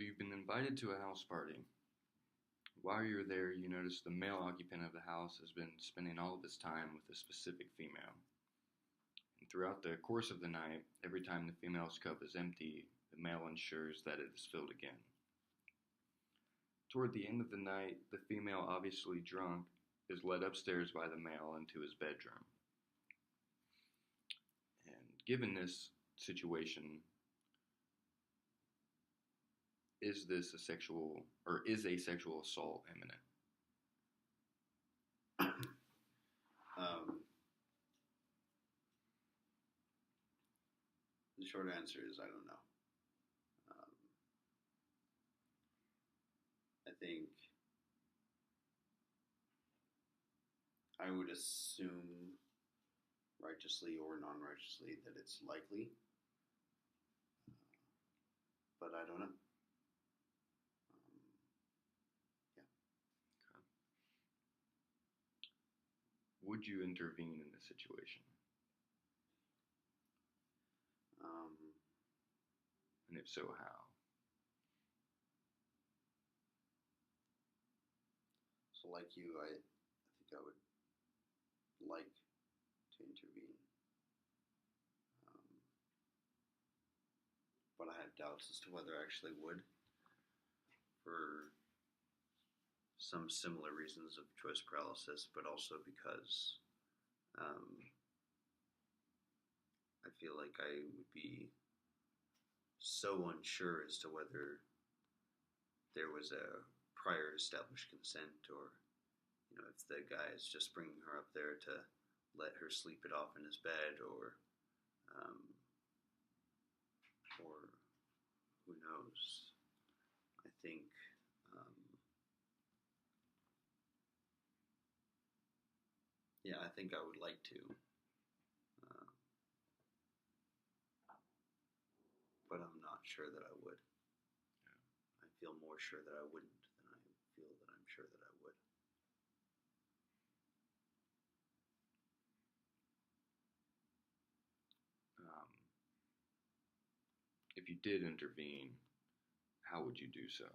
So you've been invited to a house party. While you're there, you notice the male occupant of the house has been spending all of his time with a specific female. And throughout the course of the night, every time the female's cup is empty, the male ensures that it is filled again. Toward the end of the night, the female, obviously drunk, is led upstairs by the male into his bedroom. And given this situation, is a sexual assault imminent? Um, the short answer is I don't know. I think I would assume, righteously or non-righteously, that it's likely, but I don't know. Yeah. Okay. Would you intervene in this situation? And if so, how? So, like you, I think I would like to intervene, but I have doubts as to whether I actually would, for some similar reasons of choice paralysis, but also because I feel like I would be so unsure as to whether there was a prior established consent, or if the guy is just bringing her up there to let her sleep it off in his bed, or who knows. I think I think I would like to, but I'm not sure that I would. I feel more sure that I wouldn't than I feel that I'm sure that I would. If you did intervene, how would you do so?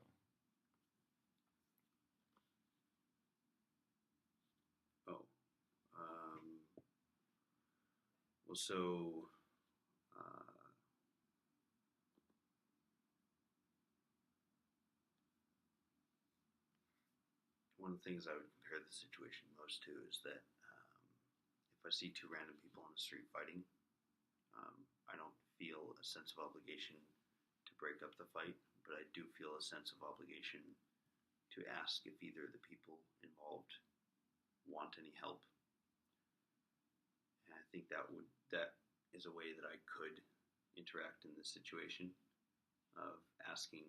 Oh, well, so one of the things I would compare the situation most to is that if I see two random people on the street fighting, I don't feel a sense of obligation to break up the fight, but I do feel a sense of obligation to ask if either of the people involved want any help. And I think that is a way that I could interact in this situation, of asking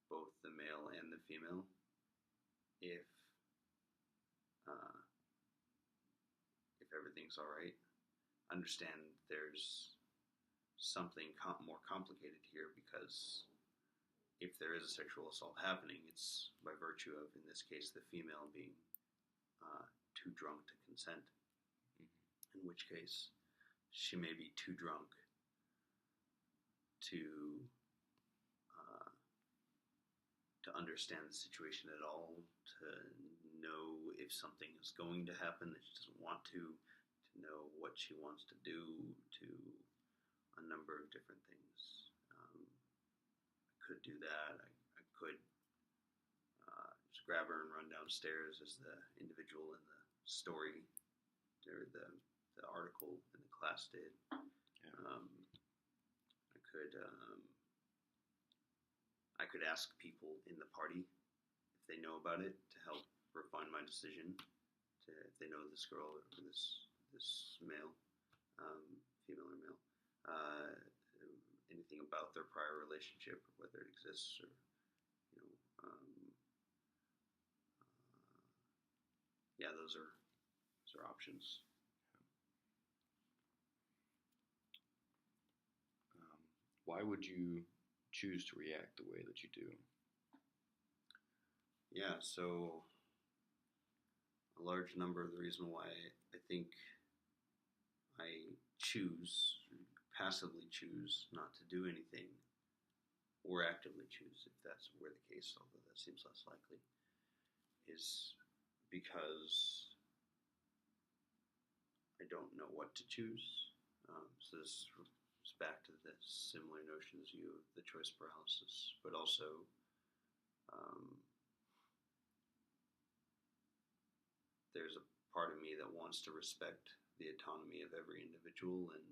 both the male and the female if everything's all right. Understand there's something more complicated here, because if there is a sexual assault happening, it's by virtue of, in this case, the female being too drunk to consent. Mm-hmm. In which case, she may be too drunk to understand the situation at all, to know if something is going to happen that she doesn't want to know what she wants to do, to a number of different things. I could do that. I could just grab her and run downstairs as the individual in the story, or the article in the class did. Yeah. I could ask people in the party if they know about it, to help refine my decision, if they know this girl or this male, female or male, anything about their prior relationship, or whether it exists, or those are options. Why would you choose to react the way that you do? Yeah, so a large number of the reason why I think I passively choose not to do anything, or actively choose, if that's were the case, although that seems less likely, is because I don't know what to choose. So this is back to the similar notions you of the choice paralysis, but also um, there's a part of me that wants to respect the autonomy of every individual, and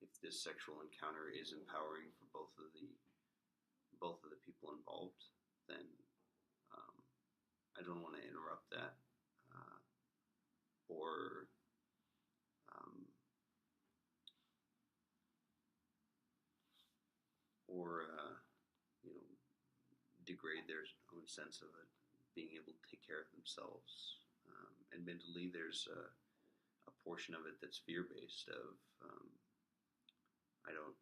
if this sexual encounter is empowering for both of the people involved, then um, I don't want to interrupt that or um, you know, degrade their own sense of it, being able to take care of themselves. Admittedly, there's a portion of it that's fear based. Of I don't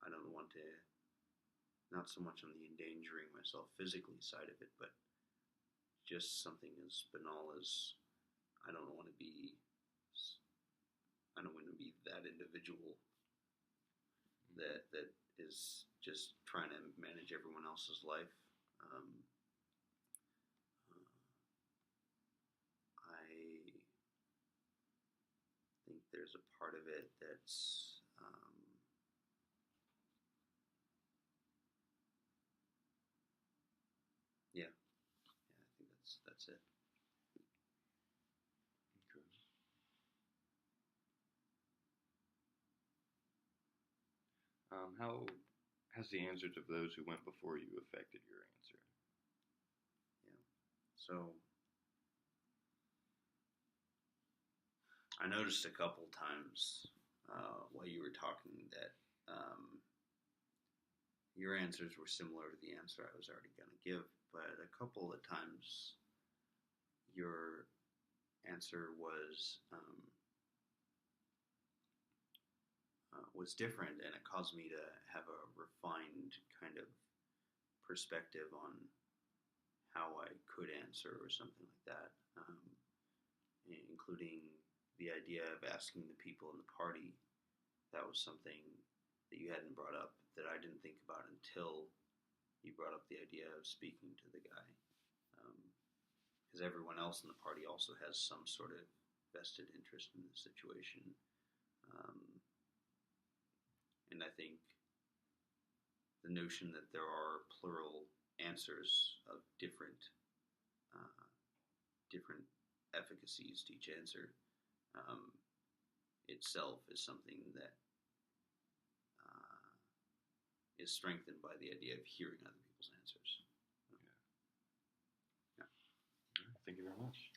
I don't want to, not so much on the endangering myself physically side of it, but just something as banal as I don't want to be I don't want to be that individual that is just trying to manage everyone else's life. Um, I think there's a part of it that's yeah, I think that's it. Okay. How has the answers of those who went before you affected your answer? Yeah. So I noticed a couple times while you were talking that your answers were similar to the answer I was already going to give, but a couple of times your answer was different, and it caused me to have a refined kind of perspective on how I could answer or something like that, including the idea of asking the people in the party. That was something that you hadn't brought up that I didn't think about until you brought up the idea of speaking to the guy. Because everyone else in the party also has some sort of vested interest in the situation. Um, and I think the notion that there are plural answers of uh, different efficacies to each answer itself is something that is strengthened by the idea of hearing other people's answers. Yeah. Thank you very much.